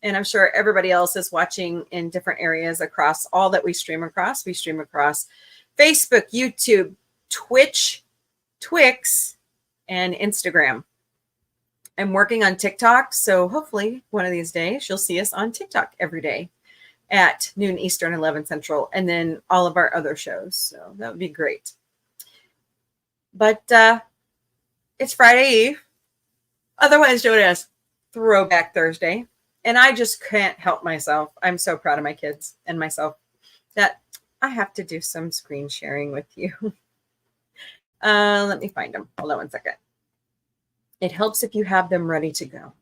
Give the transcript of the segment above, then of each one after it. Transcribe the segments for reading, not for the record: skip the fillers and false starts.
and I'm sure everybody else is watching in different areas across all that we stream across. We stream across Facebook, YouTube, Twitch, Twix, and Instagram. I'm working on TikTok, so hopefully one of these days you'll see us on TikTok every day at noon Eastern, 11 Central, and then all of our other shows. So that would be great. But it's Friday Eve, otherwise known as Throwback Thursday, and I just can't help myself. I'm so proud of my kids and myself that I have to do some screen sharing with you. Let me find them. Hold on one second. It helps if you have them ready to go.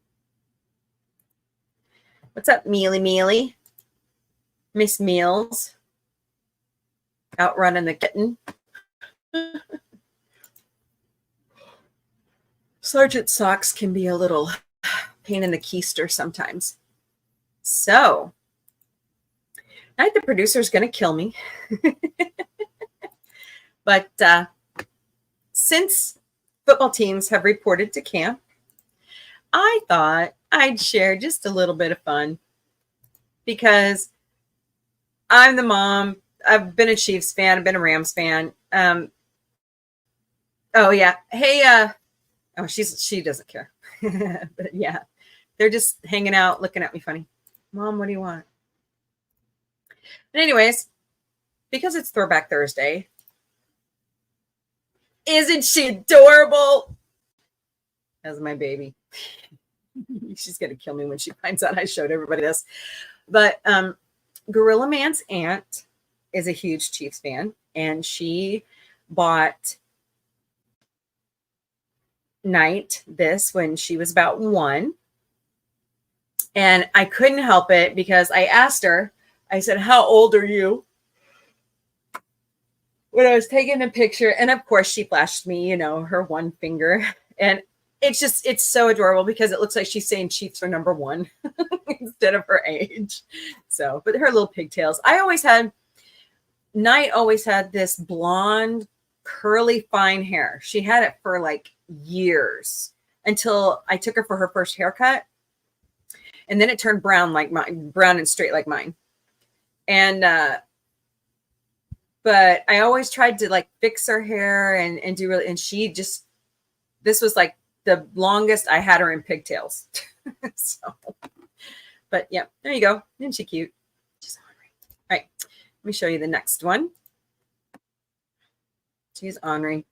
What's up, Mealy? Miss Meals. Outrunning the kitten. Sergeant Socks can be a little pain in the keister sometimes. So, I think the producer is going to kill me. But since football teams have reported to camp, I thought I'd share just a little bit of fun because I'm the mom. I've been a Chiefs fan. I've been a Rams fan. Oh yeah. Hey, oh, she doesn't care. But yeah, they're just hanging out, looking at me funny. Mom, what do you want? But anyways, because it's Throwback Thursday, isn't she adorable? That's my baby. She's going to kill me when she finds out I showed everybody this. But Gorilla Man's aunt is a huge Chiefs fan, and she bought Knight this when she was about 1. And I couldn't help it because I asked her, I said, how old are you? When I was taking a picture, and of course she flashed me, her one finger. And it's so adorable because it looks like she's saying Chiefs are number 1 instead of her age. So, but her little pigtails. Knight always had this blonde, curly, fine hair. She had it for like years until I took her for her first haircut. And then it turned brown like mine, brown and straight like mine. And, but I always tried to like fix her hair and do really, and this was like the longest I had her in pigtails. So, but yeah, there you go. Isn't she cute? She's ornery. All right. Let me show you the next one. She's ornery.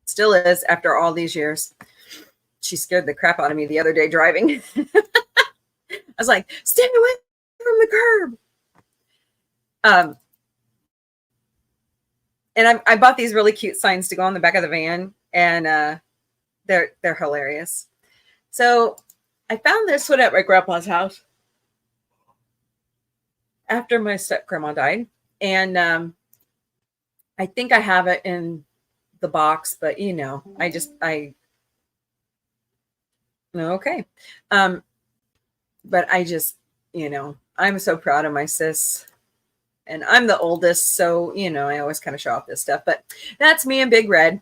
Still is after all these years. She scared the crap out of me the other day driving. I was like, stay away from the curb. And I bought these really cute signs to go on the back of the van, and they're hilarious. So I found this one at my grandpa's house after my step grandma died, and I think I have it in the box, but okay. But I just, I'm so proud of my sis. And I'm the oldest, so, I always kind of show off this stuff. But that's me in Big Red.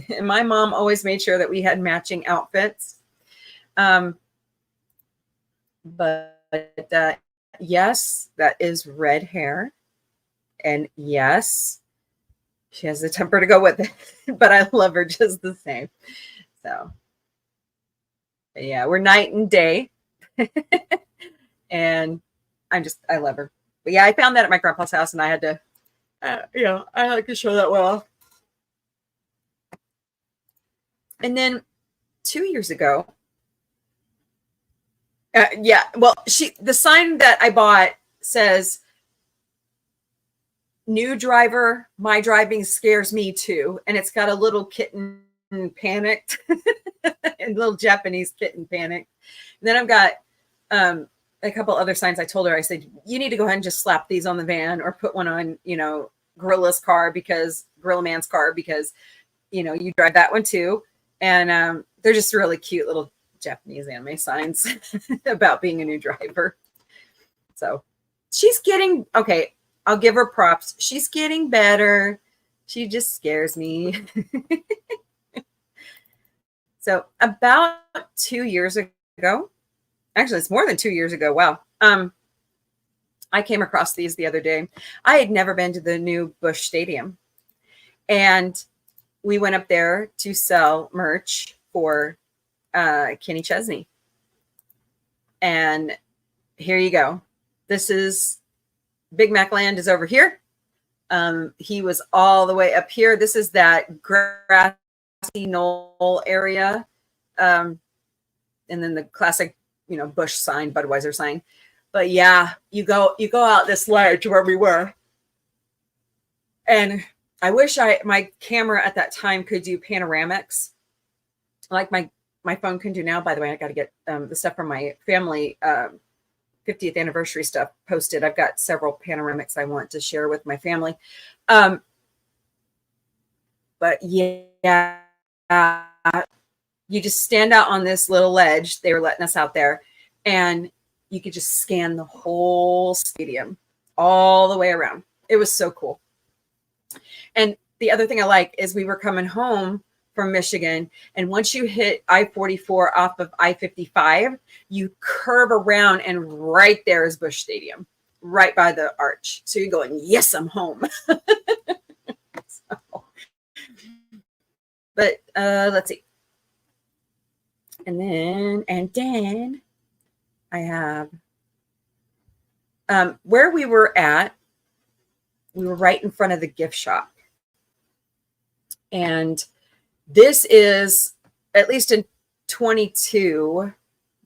And my mom always made sure that we had matching outfits. But yes, that is red hair. And yes, she has the temper to go with it. But I love her just the same. So, yeah, we're night and day. And I love her. But yeah, I found that at my grandpa's house, and I had to, I like to show that well. And then 2 years ago, the sign that I bought says, new driver, my driving scares me too. And it's got a little kitten panicked, and little Japanese kitten panicked. And then I've got, a couple other signs. I told her, I said, you need to go ahead and just slap these on the van or put one on, Gorilla Man's car, because, you drive that one too. And they're just really cute little Japanese anime signs about being a new driver. So she's getting, okay, I'll give her props. She's getting better. She just scares me. So about 2 years ago, Actually, it's more than 2 years ago. Wow. I came across these the other day. I had never been to the new Busch Stadium, and we went up there to sell merch for Kenny Chesney. And here you go. This is Big Mac Land is over here. He was all the way up here. This is that grassy knoll area. And then the classic, Busch sign, Budweiser sign. But yeah, you go out this ledge where we were. And I wish my camera at that time could do panoramics like my phone can do now. By the way, I got to get the stuff from my family 50th anniversary stuff posted. I've got several panoramics I want to share with my family. But yeah, you just stand out on this little ledge. They were letting us out there, and you could just scan the whole stadium all the way around. It was so cool. And the other thing I like is we were coming home from Michigan, and once you hit I-44 off of I-55, you curve around, and right there is Busch Stadium, right by the arch. So you're going, yes, I'm home. But let's see. And then I have where we were at. We were right in front of the gift shop. And this is, at least in 22,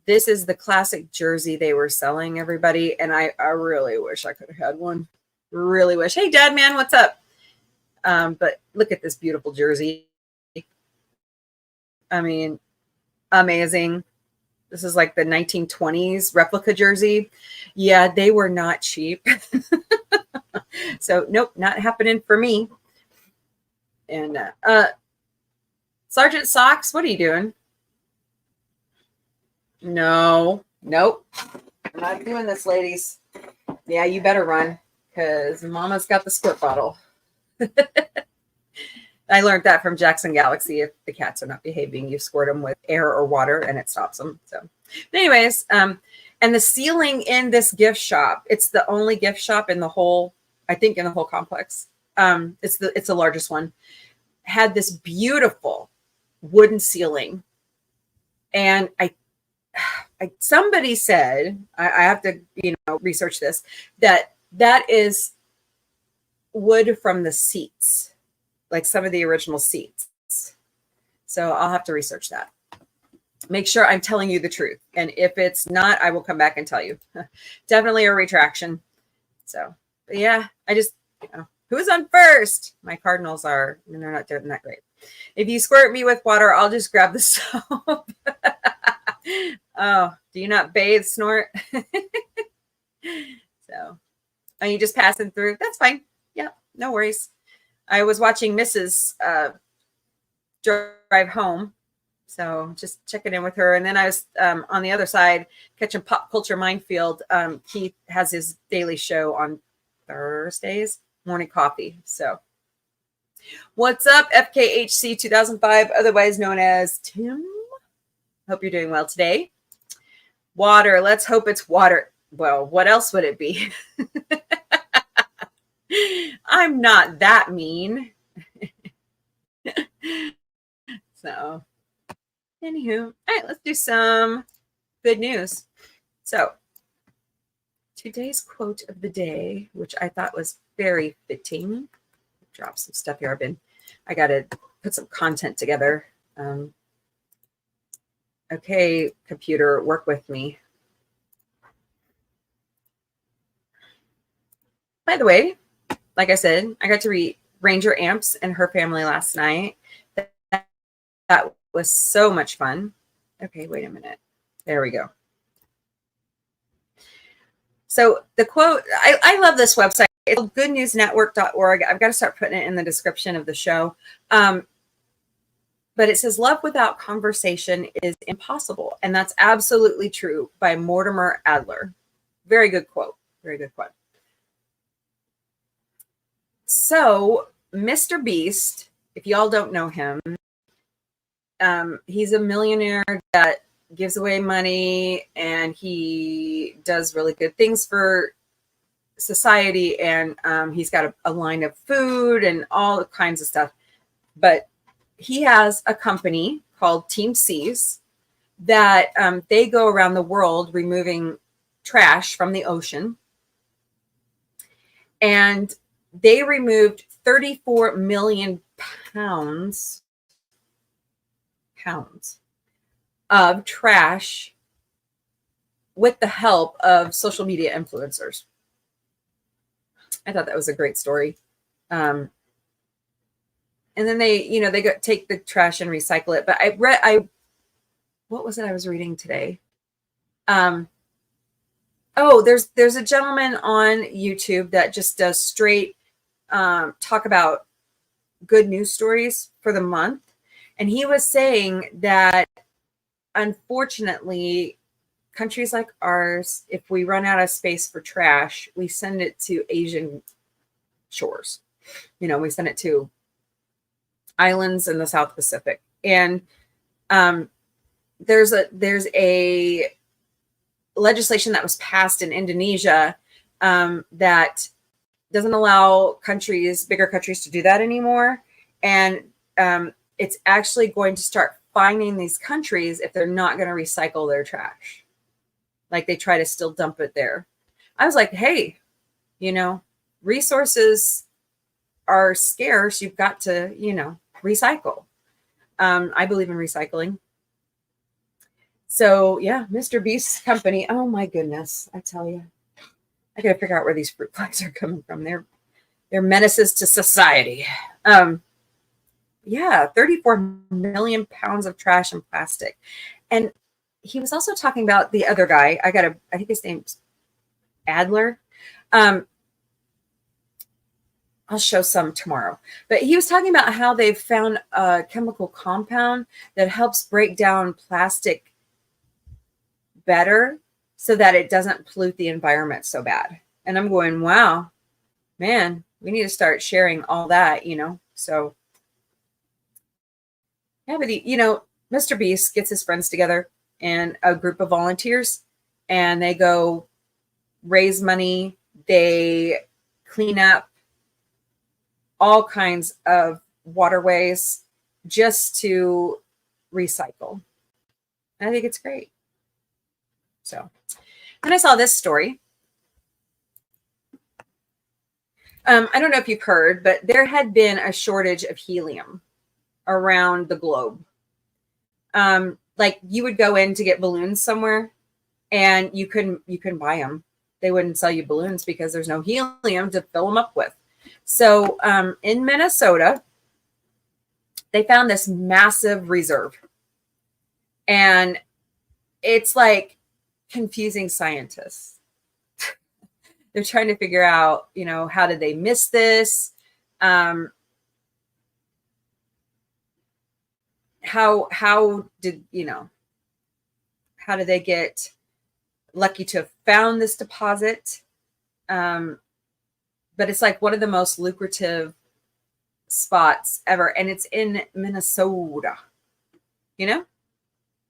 this is the classic jersey they were selling, everybody. And I really wish I could have had one. Really wish. Hey, Dad, man, what's up? But look at this beautiful jersey. I mean, amazing. This is like the 1920s replica jersey. Yeah, they were not cheap. So, nope, not happening for me. And Sergeant Socks, what are you doing? No, nope. I'm not doing this, ladies. Yeah, you better run, because Mama's got the squirt bottle. I learned that from Jackson Galaxy. If the cats are not behaving, you squirt them with air or water and it stops them. So but anyways, and the ceiling in this gift shop, it's the only gift shop in the whole, I think in the whole complex. It's the largest one, had this beautiful wooden ceiling. And somebody said, I have to, research this, that is wood from the seats, like some of the original seats. So I'll have to research that. Make sure I'm telling you the truth. And if it's not, I will come back and tell you. Definitely a retraction. So, but yeah, I just, who's on first? My Cardinals they're not doing that great. If you squirt me with water, I'll just grab the soap. Oh, do you not bathe, Snort? So, are you just passing through? That's fine. Yeah, no worries. I was watching Mrs. Drive home. So just checking in with her. And then I was on the other side catching Pop Culture Minefield. Keith has his daily show on Thursdays, morning coffee. So what's up, FKHC 2005, otherwise known as Tim? Hope you're doing well today. Water. Let's hope it's water. Well, what else would it be? I'm not that mean. So, anywho, all right, let's do some good news. So, today's quote of the day, which I thought was very fitting. Drop some stuff here. I got to put some content together. Okay, computer, work with me. By the way, like I said, I got to read Ranger Amps and her family last night. That was so much fun. Okay, wait a minute. There we go. So the quote, I love this website. It's goodnewsnetwork.org. I've got to start putting it in the description of the show. But it says, love without conversation is impossible. And that's absolutely true, by Mortimer Adler. Very good quote. Very good quote. So Mr. Beast, if y'all don't know him, he's a millionaire that gives away money, and he does really good things for society. And he's got a line of food and all kinds of stuff. But he has a company called Team Seas that they go around the world removing trash from the ocean. And they removed 34 million pounds of trash with the help of social media influencers. I thought that was a great story. And then they go take the trash and recycle it. But what was it I was reading today? There's a gentleman on YouTube that just does straight talk about good news stories for the month. And he was saying that, unfortunately, countries like ours, if we run out of space for trash, we send it to Asian shores. We send it to islands in the South Pacific. And there's a legislation that was passed in Indonesia that doesn't allow bigger countries to do that anymore. And it's actually going to start fining these countries if they're not going to recycle their trash. Like, they try to still dump it there. I was like, hey, resources are scarce. You've got to, recycle. I believe in recycling. So yeah, Mr. Beast's company. Oh my goodness. I tell you, I got to figure out where these fruit flies are coming from. They're menaces to society. 34 million pounds of trash and plastic. And he was also talking about the other guy. I think his name's Adler. I'll show some tomorrow. But he was talking about how they've found a chemical compound that helps break down plastic better so that it doesn't pollute the environment so bad. And I'm going, wow, man, we need to start sharing all that, So yeah, but Mr. Beast gets his friends together and a group of volunteers, and they go raise money. They clean up all kinds of waterways just to recycle. And I think it's great. So then I saw this story. I don't know if you've heard, but there had been a shortage of helium around the globe. Like, you would go in to get balloons somewhere and you couldn't buy them. They wouldn't sell you balloons because there's no helium to fill them up with. So in Minnesota, they found this massive reserve, and it's like confusing scientists. They're trying to figure out, how did they miss this? How did they get lucky to have found this deposit? But it's like one of the most lucrative spots ever. And it's in Minnesota.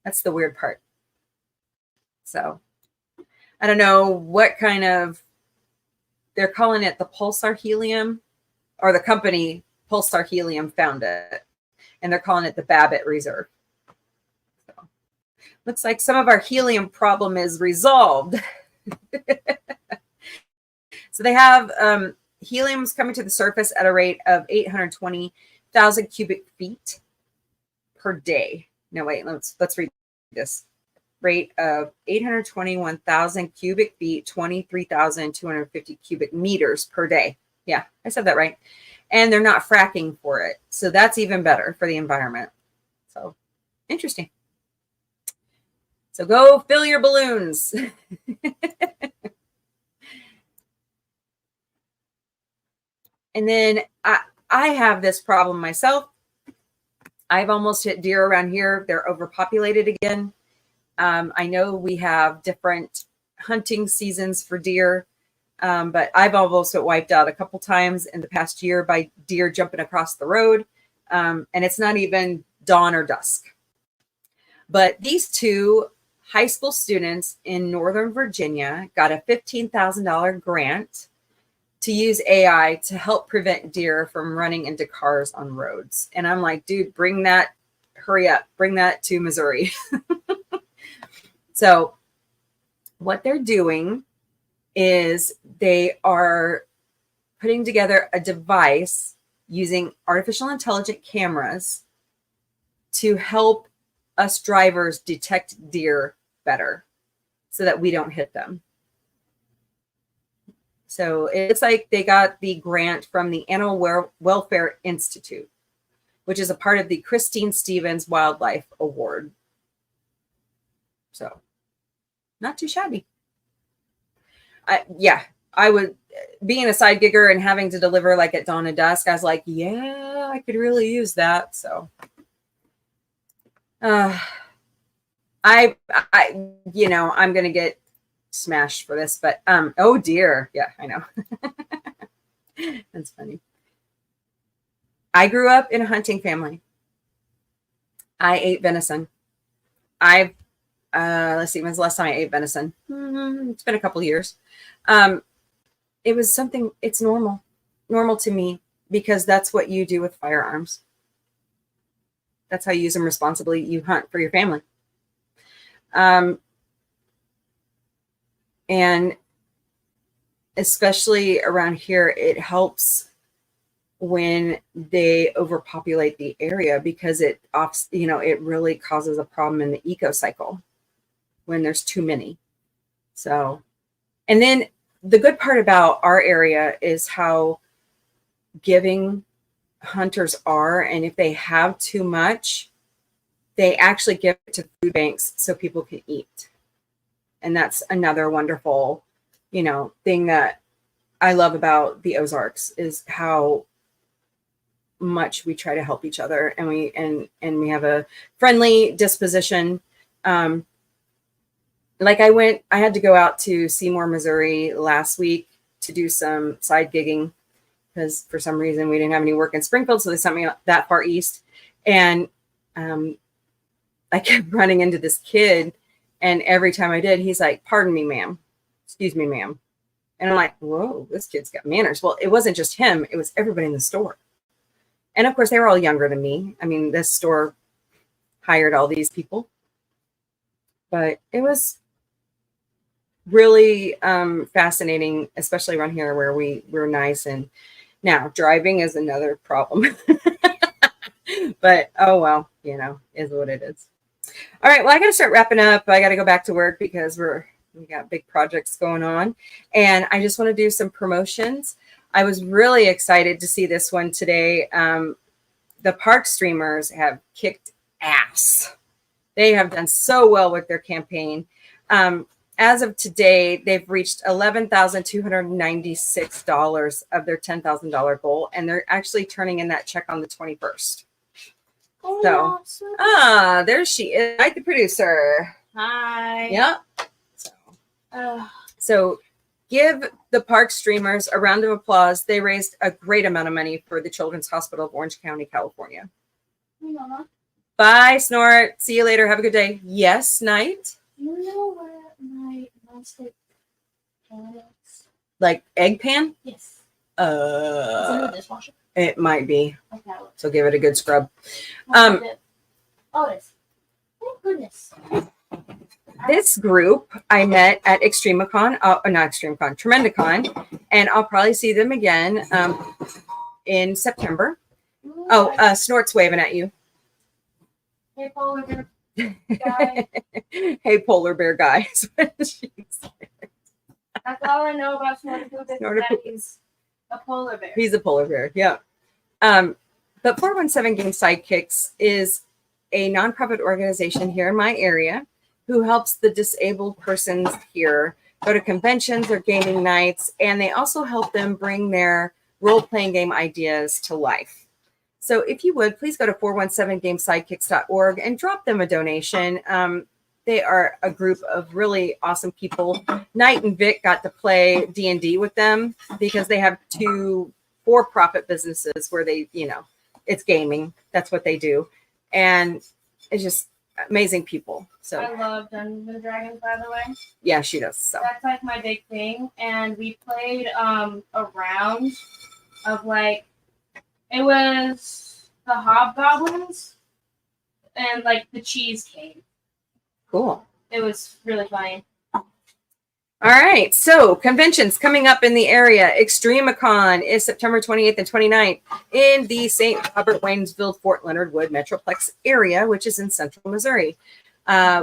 That's the weird part. So I don't know what kind of, they're calling it the pulsar helium, or the company Pulsar Helium found it. And they're calling it the Babbitt Reserve. So looks like some of our helium problem is resolved. So they have helium's coming to the surface at a rate of 820,000 cubic feet per day. No, wait, let's read this. Rate of 821,000 cubic feet, 23,250 cubic meters per day. Yeah, I said that right. And they're not fracking for it. So that's even better for the environment. So interesting. So go fill your balloons. And then I have this problem myself. I've almost hit deer around here. They're overpopulated again. I know we have different hunting seasons for deer, but I've almost been wiped out a couple times in the past year by deer jumping across the road. And it's not even dawn or dusk. But these two high school students in Northern Virginia got a $15,000 grant to use AI to help prevent deer from running into cars on roads. And I'm like, dude, bring that, hurry up, bring that to Missouri. So what they're doing is they are putting together a device using artificial intelligent cameras to help us drivers detect deer better so that we don't hit them. So it's like they got the grant from the Animal Welfare Institute, which is a part of the Christine Stevens Wildlife Award. So not too shabby. I would, being a side gigger and having to deliver like at dawn and dusk, I was like, yeah, I could really use that. So I'm going to get smashed for this, but oh dear. Yeah, I know. That's funny. I grew up in a hunting family. I ate venison. Let's see, when's the last time I ate venison? It's been a couple years. It was something, it's normal to me, because that's what you do with firearms. That's how you use them responsibly. You hunt for your family. And especially around here, it helps when they overpopulate the area, because it really causes a problem in the eco cycle when there's too many. So, and then the good part about our area is how giving hunters are. And if they have too much, they actually give it to food banks so people can eat. And that's another wonderful, thing that I love about the Ozarks, is how much we try to help each other, and we have a friendly disposition. Like I had to go out to Seymour, Missouri last week to do some side gigging, because for some reason we didn't have any work in Springfield. So they sent me that far east. And I kept running into this kid. And every time I did, he's like, "Pardon me, ma'am. Excuse me, ma'am." And I'm like, whoa, this kid's got manners. Well, it wasn't just him. It was everybody in the store. And of course, they were all younger than me. I mean, this store hired all these people. But it was really fascinating, especially around here where we're nice. And now driving is another problem. But oh well, is what it is. All right, well, I got to start wrapping up. I got to go back to work because we got big projects going on, and I just want to do some promotions. I was really excited to see this one today. The park streamers have kicked ass. They have done so well with their campaign. As of today, they've reached $11,296 of their $10,000 goal, and they're actually turning in that check on the 21st. So, there she is. Hi, the producer. Hi. Yep. So give the park streamers a round of applause. They raised a great amount of money for the Children's Hospital of Orange County, California. Bye, Snort. See you later. Have a good day. Yes, Night. You know where my nonstick pan is? Like egg pan? Yes. Is it in the dishwasher? It might be. Okay. So give it a good scrub. Oh, it is. Thank goodness. This group I met at Extremicon, not Extremicon, Tremendicon, and I'll probably see them again in September. Oh, Snort's waving at you. Hey, polar bear guy. Hey, polar bear guy. That's all I know about Snortapoo. He's a polar bear. He's a polar bear, yeah. But 417 Game Sidekicks is a nonprofit organization here in my area who helps the disabled persons here go to conventions or gaming nights, and they also help them bring their role-playing game ideas to life. So if you would, please go to 417gamesidekicks.org and drop them a donation. They are a group of really awesome people. Knight and Vic got to play D&D with them because they have two for-profit businesses where they, it's gaming. That's what they do. And it's just amazing people. So I love Dungeons and Dragons, by the way. yeah, she does. So That's like my big thing. And we played a round of like, it was the Hobgoblins and like the Cheesecake. cool. It was really funny. All right, so conventions coming up in the area. ExtremeCon is September 28th and 29th in the St. Robert Waynesville, Fort Leonard Wood Metroplex area, which is in central Missouri.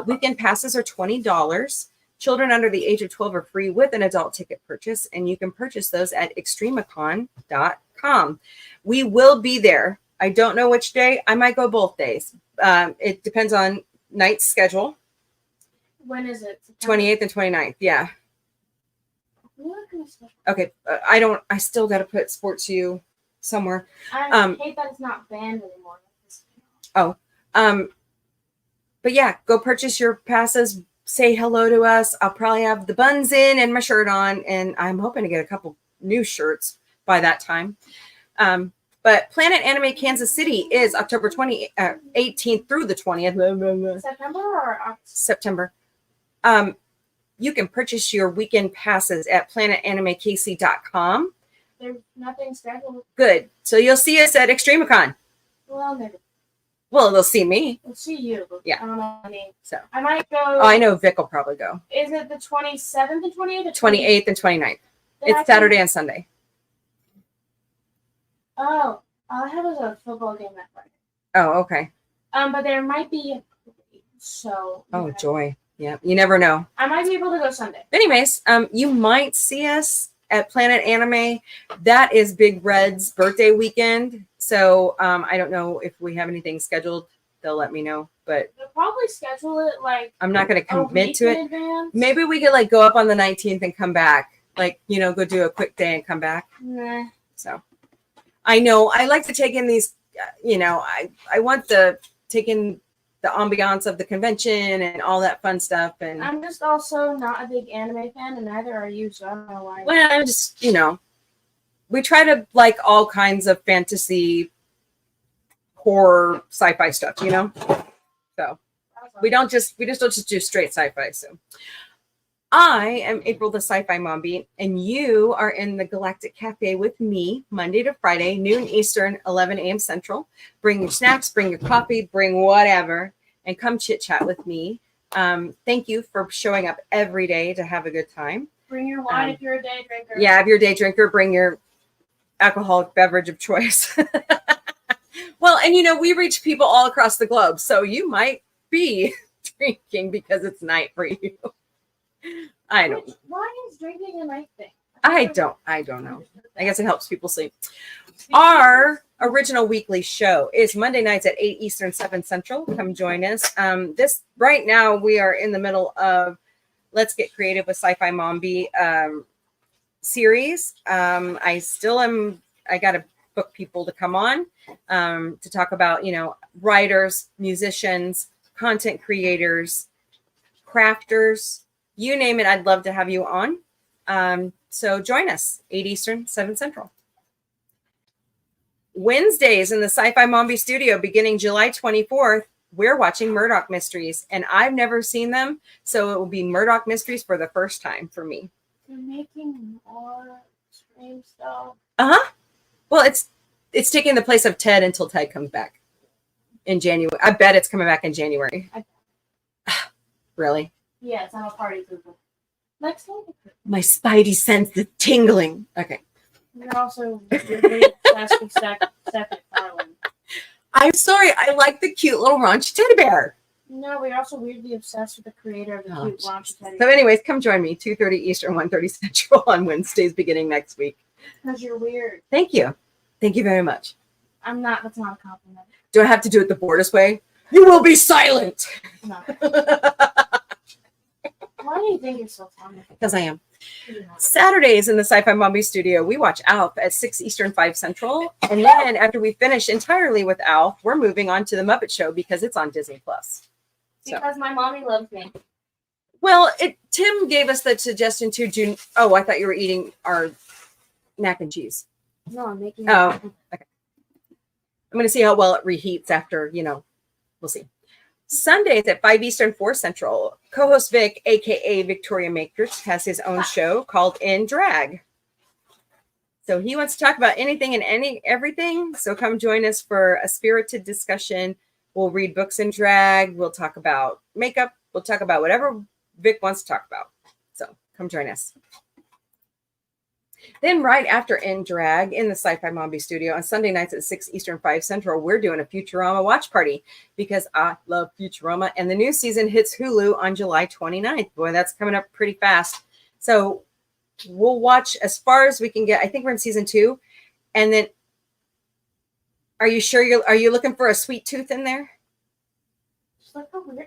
Weekend passes are $20. Children under the age of 12 are free with an adult ticket purchase, and you can purchase those at extremecon.com. We will be there. I don't know which day. I might go both days. It depends on night's schedule. When is it? 28th and 29th, yeah. Okay, I still got to put Sports U somewhere. I hate that it's not banned anymore. But yeah, go purchase your passes. Say hello to us. I'll probably have the buns in and my shirt on, and I'm hoping to get a couple new shirts by that time. But Planet Anime Kansas City is October 18th through the 20th. September or October? September. You can purchase your weekend passes at planetanimekc.com. There's nothing scheduled. Good. So you'll see us at ExtremeCon. Well, maybe. Well, they'll see me. We'll see you. Yeah. I don't know. I mean, So I might go. Oh, I know Vic will probably go. Is it the 27th and 28th? 28th and 29th. It's Saturday and Sunday. Oh, all I have is a football game that Friday. Oh, okay. But there might be a so. Oh, joy. Yeah, you never know. I might be able to go Sunday. Anyways, you might see us at Planet Anime. That is Big Red's birthday weekend. So I don't know if we have anything scheduled. They'll let me know. But they'll probably schedule it like I'm not going to commit to it. Advance. Maybe we could like go up on the 19th and come back. Like, go do a quick day and come back. Nah. So I know I like to take in these, I want to take in the ambiance of the convention and all that fun stuff. And I'm just also not a big anime fan, and neither are you, so I don't know why. Well, I'm just, we try to like all kinds of fantasy, horror, sci-fi stuff, So we just don't do straight sci-fi. So I am April the Sci-Fi Mombie, and you are in the Galactic Cafe with me Monday to Friday, noon Eastern, 11 a.m. Central. Bring your snacks, bring your coffee, bring whatever, and come chit chat with me. Thank you for showing up every day to have a good time. Bring your wine if you're a day drinker. Yeah, if you're a day drinker, bring your alcoholic beverage of choice. Well, and we reach people all across the globe, so you might be drinking because it's night for you. I don't. Why is drinking a night thing? I don't know. I guess it helps people sleep. Our original weekly show is Monday nights at 8 Eastern, 7 Central. Come join us. This right now we are in the middle of Let's Get Creative with Sci-Fi Mombie series. I got to book people to come on to talk about, writers, musicians, content creators, crafters, you name it. I'd love to have you on. So join us, 8 Eastern, 7 Central. Wednesdays in the Sci-Fi Mombie studio beginning July 24th, we're watching Murdoch Mysteries, and I've never seen them, so it will be Murdoch Mysteries for the first time for me. You're making more stream stuff. Well, it's taking the place of Ted until Ted comes back in January. I bet it's coming back in January. Really? Yes, I'm a party pooper. Next time. My spidey sense is tingling. Okay. You're also really obsessed with Steph McFarlane. I'm sorry. I like the cute little raunchy teddy bear. No, we're also weirdly obsessed with the creator of the cute raunchy teddy So bear. anyways, come join me, 2:30 Eastern, 1:30 Central on Wednesdays beginning next week. Because you're weird. Thank you. Thank you very much. I'm not. That's not a compliment. Do I have to do it the Borders way? You will be silent. No. Why do you think you're so funny? Because I am. Saturdays in the Sci-Fi Mombie studio, we watch Alf at 6 Eastern, 5 Central. And then after we finish entirely with Alf, we're moving on to The Muppet Show because it's on Disney+. Because my mommy loves me. Well, Tim gave us the suggestion to June. Oh, I thought you were eating our mac and cheese. No, I'm making Oh, okay. I'm going to see how well it reheats after, we'll see. Sundays at 5 Eastern, 4 Central. Co-host Vic, aka Victoria Matrix, has his own show called In Drag. So he wants to talk about anything and everything. So come join us for a spirited discussion. We'll read books in drag. We'll talk about makeup. We'll talk about whatever Vic wants to talk about. So come join us. Then right after In Drag in the Sci-Fi Mombie studio on Sunday nights at 6 Eastern, 5 Central, we're doing a Futurama watch party because I love Futurama. And the new season hits Hulu on July 29th. Boy, that's coming up pretty fast. So we'll watch as far as we can get. I think we're in season 2. And then are you sure are you looking for a sweet tooth in there? Just like a weird.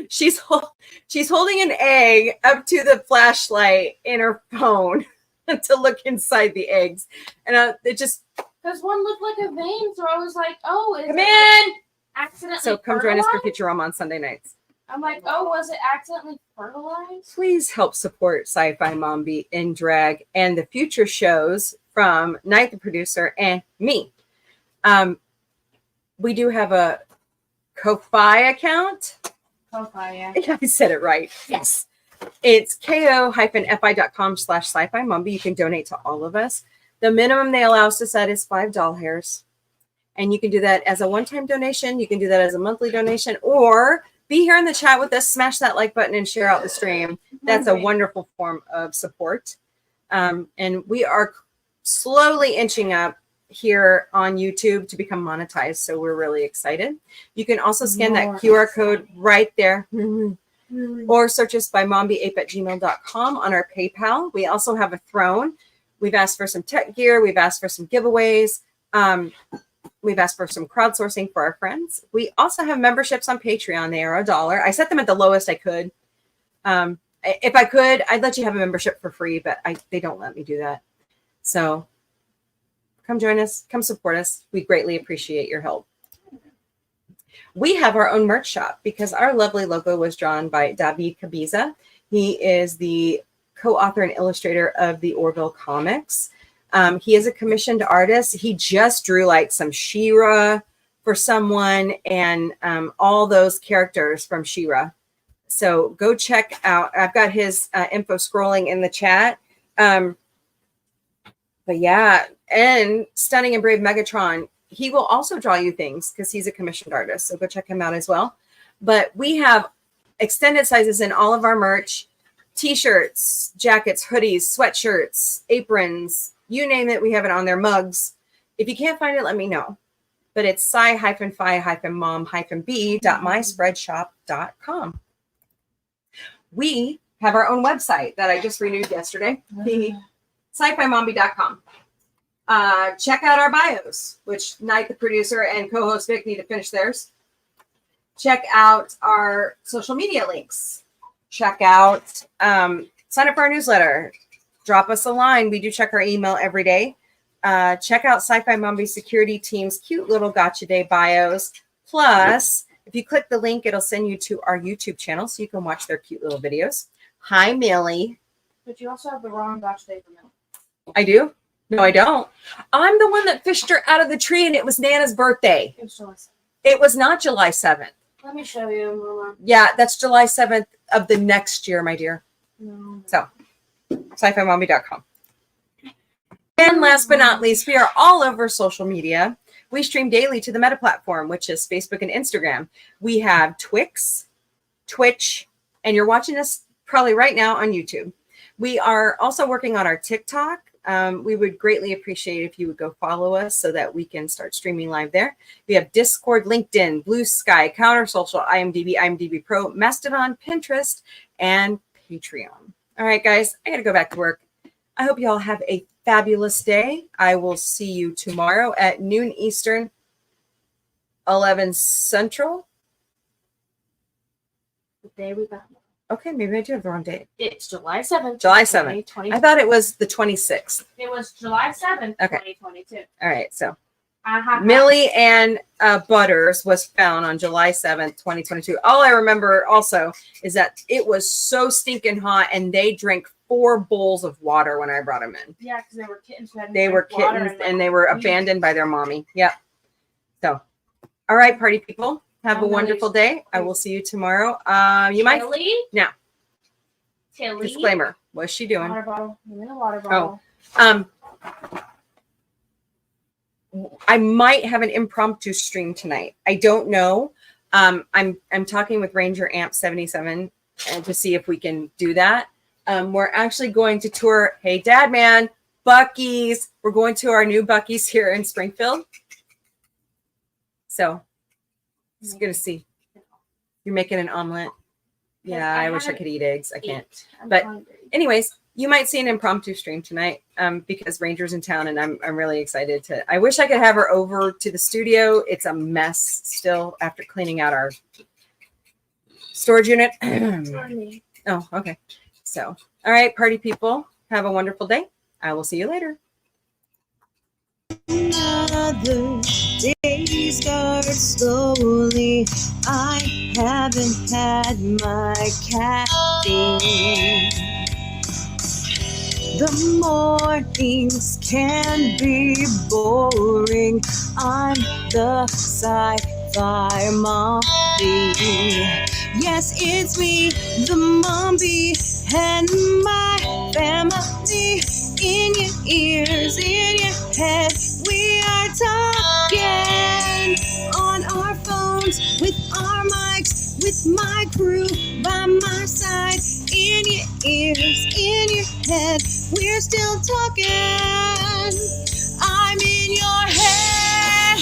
She's holding an egg up to the flashlight in her phone to look inside the eggs, and it just because one looked like a vein, so I was like, "Oh, come in!" Accidentally. So come join us for Futurama on Sunday nights. I'm like, "Oh, was it accidentally fertilized?" Please help support Sci-Fi Mombie in Drag and the future shows from Night the producer and me. We do have a Ko-Fi account. Ko-Fi, yeah. I said it right. Yes. It's ko-fi.com/sci-fi mombie. You can donate to all of us. The minimum they allow us to set is $5 hairs. And you can do that as a one-time donation. You can do that as a monthly donation, or be here in the chat with us, smash that like button and share out the stream. That's a wonderful form of support. And we are slowly inching up here on YouTube to become monetized. So we're really excited. You can also scan that QR code right there or search us by mombie8@gmail.com on our PayPal. We also have a throne. We've asked for some tech gear. We've asked for some giveaways. We've asked for some crowdsourcing for our friends. We also have memberships on Patreon. They are $1. I set them at the lowest I could. If I could, I'd let you have a membership for free, but they don't let me do that. So come join us. Come support us. We greatly appreciate your help. We have our own merch shop because our lovely logo was drawn by David Cabiza. He is the co-author and illustrator of the Orville comics. He is a commissioned artist. He just drew like some She-Ra for someone and all those characters from She-Ra. So go check out. I've got his info scrolling in the chat. But yeah, and Stunning and Brave Megatron, he will also draw you things because he's a commissioned artist. So go check him out as well. But we have extended sizes in all of our merch, t-shirts, jackets, hoodies, sweatshirts, aprons, you name it, we have it on there, mugs. If you can't find it, let me know. But it's sci-fi-mom-b.myspreadshop.com. We have our own website that I just renewed yesterday. sci-fi-mombie.com. Check out our bios, which Night the producer and co-host Vic need to finish theirs. Check out our social media links. Check out, sign up for our newsletter. Drop us a line. We do check our email every day. Check out Sci-Fi Mombie security team's cute little Gotcha Day bios. Plus, if you click the link, it'll send you to our YouTube channel so you can watch their cute little videos. Hi, Millie. But you also have the wrong Gotcha Day for Millie. I do? No, I don't. I'm the one that fished her out of the tree, and it was Nana's birthday. It was July 7th. It was not July 7th. Let me show you, Mama. Yeah, that's July 7th of the next year, my dear. No. So, sci-fi-mombie.com. And last but not least, we are all over social media. We stream daily to the Meta platform, which is Facebook and Instagram. We have Twix, Twitch, and you're watching us probably right now on YouTube. We are also working on our TikTok. We would greatly appreciate if you would go follow us so that we can start streaming live there. We have Discord, LinkedIn, Blue Sky, Counter Social, IMDb, IMDb Pro, Mastodon, Pinterest, and Patreon. All right, guys, I got to go back to work. I hope you all have a fabulous day. I will see you tomorrow at noon Eastern, 11 Central. The day we got. Okay, maybe I do have the wrong date. It's July 7th. July 7th. I thought it was the 26th. It was July 7th, Okay. 2022. All right, so Millie and Butters was found on July 7th, 2022. All I remember also is that it was so stinking hot and they drank 4 bowls of water when I brought them in. Yeah, because they were kittens. They were kittens and they were abandoned by their mommy. Yep. So All right, party people. Have a I'm wonderful really- day. I will see you tomorrow. You might Tilly? now. Tilly? Disclaimer. What's she doing? Water bottle. I'm in a water bottle. I might have an impromptu stream tonight. I don't know. I'm talking with Ranger Amp 77 and to see if we can do that. We're actually going to tour. Hey, Dad, man, Buc-ee's. We're going to our new Buc-ee's here in Springfield. So it's good to see. You're making an omelet. Yeah, I wish I could eat eggs. I can't. I'm But hungry. anyways, you might see an impromptu stream tonight because Ranger's in town and I'm really excited to. I wish I could have her over to the studio. It's a mess still after cleaning out our storage unit. Sorry. Oh, okay. So, all right, party people, have a wonderful day. I will see you later. Another day starts slowly. I haven't had my caffeine. The mornings can be boring. I'm the sci-fi Mombie. Yes, it's me, the Mombie, and my family. In your ears, in your head, we are talking on our phones, with our mics, with my crew by my side. In your ears, in your head, we're still talking. I'm in your head.